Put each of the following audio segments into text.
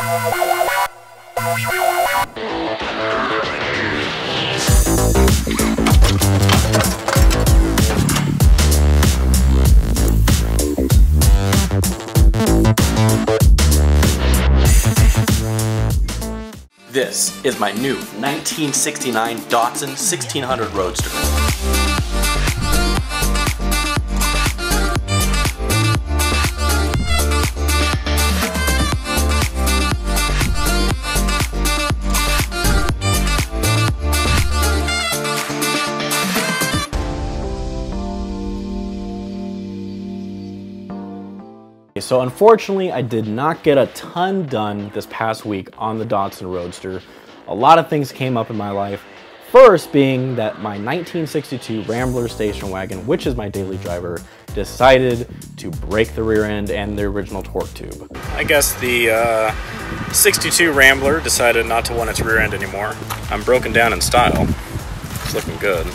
This is my new 1969 Datsun 1600 Roadster. So unfortunately, I did not get a ton done this past week on the Datsun Roadster. A lot of things came up in my life. First being that my 1962 Rambler station wagon, which is my daily driver, decided to break the rear end and the original torque tube. I guess the 62 Rambler decided not to want its rear end anymore. I'm broken down in style. It's looking good.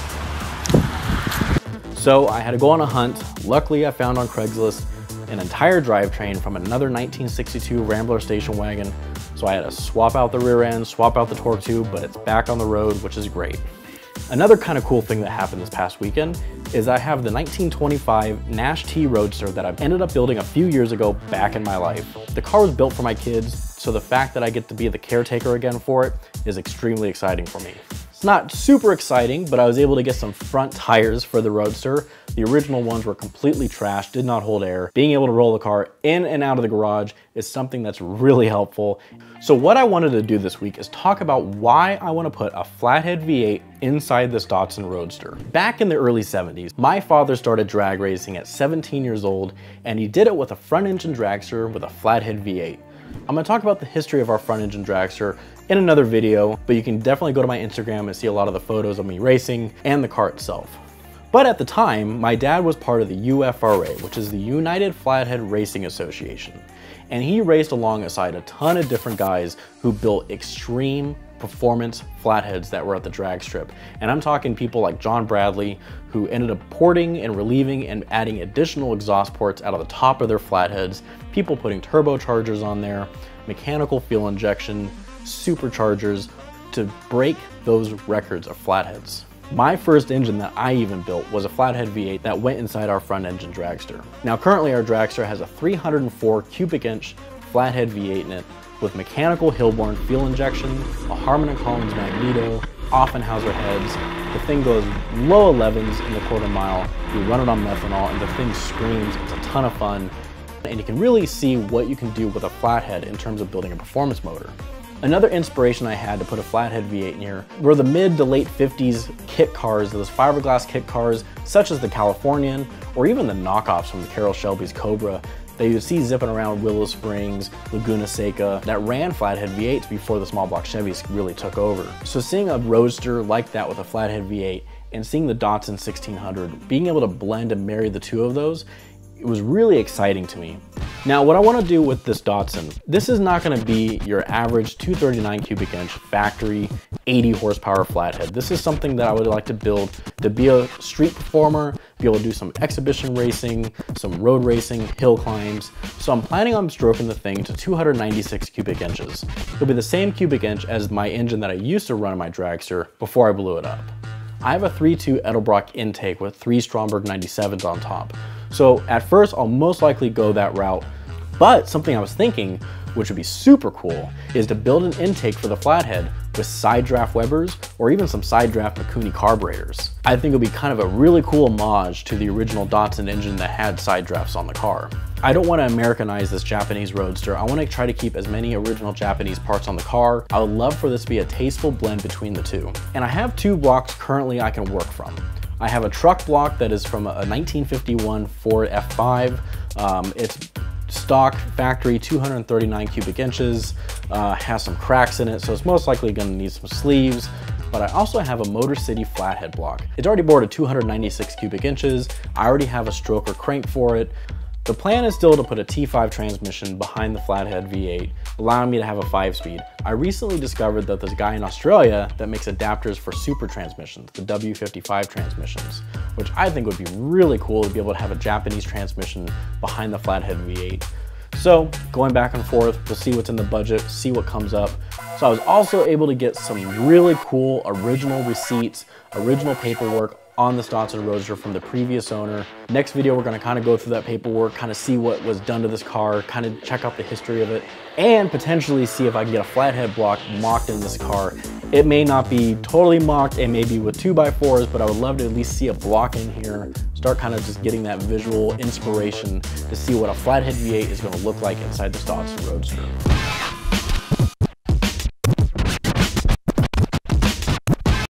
So I had to go on a hunt. Luckily, I found on Craigslist an entire drivetrain from another 1962 Rambler station wagon. So I had to swap out the rear end, swap out the torque tube, but it's back on the road, which is great. Another kind of cool thing that happened this past weekend is I have the 1925 Nash T Roadster that I ended up building a few years ago back in my life. The car was built for my kids, so the fact that I get to be the caretaker again for it is extremely exciting for me. It's not super exciting, but I was able to get some front tires for the Roadster. The original ones were completely trashed, did not hold air. Being able to roll the car in and out of the garage is something that's really helpful. So what I wanted to do this week is talk about why I want to put a Flathead V8 inside this Datsun Roadster. Back in the early 70s, my father started drag racing at 17 years old, and he did it with a front engine dragster with a Flathead V8. I'm going to talk about the history of our front engine dragster in another video, but you can definitely go to my Instagram and see a lot of the photos of me racing and the car itself. But at the time, my dad was part of the UFRA, which is the United Flathead Racing Association. And he raced alongside a ton of different guys who built extreme performance flatheads that were at the drag strip. And I'm talking people like John Bradley, who ended up porting and relieving and adding additional exhaust ports out of the top of their flatheads, people putting turbochargers on there, mechanical fuel injection, superchargers to break those records of flatheads. My first engine that I even built was a Flathead V8 that went inside our front engine dragster. Now currently our dragster has a 304 cubic inch Flathead V8 in it with mechanical Hilborn fuel injection, a Harman & Collins magneto, Offenhauser heads. The thing goes low 11s in the quarter mile. We run it on methanol and the thing screams. It's a ton of fun. And you can really see what you can do with a flathead in terms of building a performance motor. Another inspiration I had to put a Flathead V8 in here were the mid to late 50s kit cars, those fiberglass kit cars, such as the Californian, or even the knockoffs from the Carroll Shelby's Cobra that you see zipping around Willow Springs, Laguna Seca, that ran Flathead V8s before the small block Chevys really took over. So seeing a Roadster like that with a Flathead V8 and seeing the Datsun 1600, being able to blend and marry the two of those, it was really exciting to me. Now what I want to do with this Datsun, this is not going to be your average 239 cubic inch factory 80 horsepower flathead. This is something that I would like to build to be a street performer, be able to do some exhibition racing, some road racing, hill climbs. So I'm planning on stroking the thing to 296 cubic inches. It'll be the same cubic inch as my engine that I used to run in my dragster before I blew it up. I have a 3.2 Edelbrock intake with 3 Stromberg 97s on top. So at first I'll most likely go that route, but something I was thinking, which would be super cool, is to build an intake for the flathead with side draft Webers or even some side draft Mikuni carburetors. I think it would be kind of a really cool homage to the original Datsun engine that had side drafts on the car. I don't want to Americanize this Japanese Roadster. I want to try to keep as many original Japanese parts on the car. I would love for this to be a tasteful blend between the two. And I have 2 blocks currently I can work from. I have a truck block that is from a 1951 Ford F5. It's stock factory 239 cubic inches, has some cracks in it, so it's most likely going to need some sleeves. But I also have a Motor City flathead block. It's already bored at 296 cubic inches. I already have a stroker crank for it. The plan is still to put a T5 transmission behind the Flathead V8, allowing me to have a 5-speed. I recently discovered that there's a guy in Australia that makes adapters for super transmissions, the W55 transmissions, which I think would be really cool to be able to have a Japanese transmission behind the Flathead V8. So going back and forth, we'll see what's in the budget, see what comes up. So I was also able to get some really cool original receipts, original paperwork on this Datsun Roadster from the previous owner. Next video, we're gonna kind of go through that paperwork, kind of see what was done to this car, kind of check out the history of it, and potentially see if I can get a flathead block mocked in this car. It may not be totally mocked, it may be with 2x4s, but I would love to at least see a block in here, start kind of just getting that visual inspiration to see what a flathead V8 is gonna look like inside this Datsun Roadster.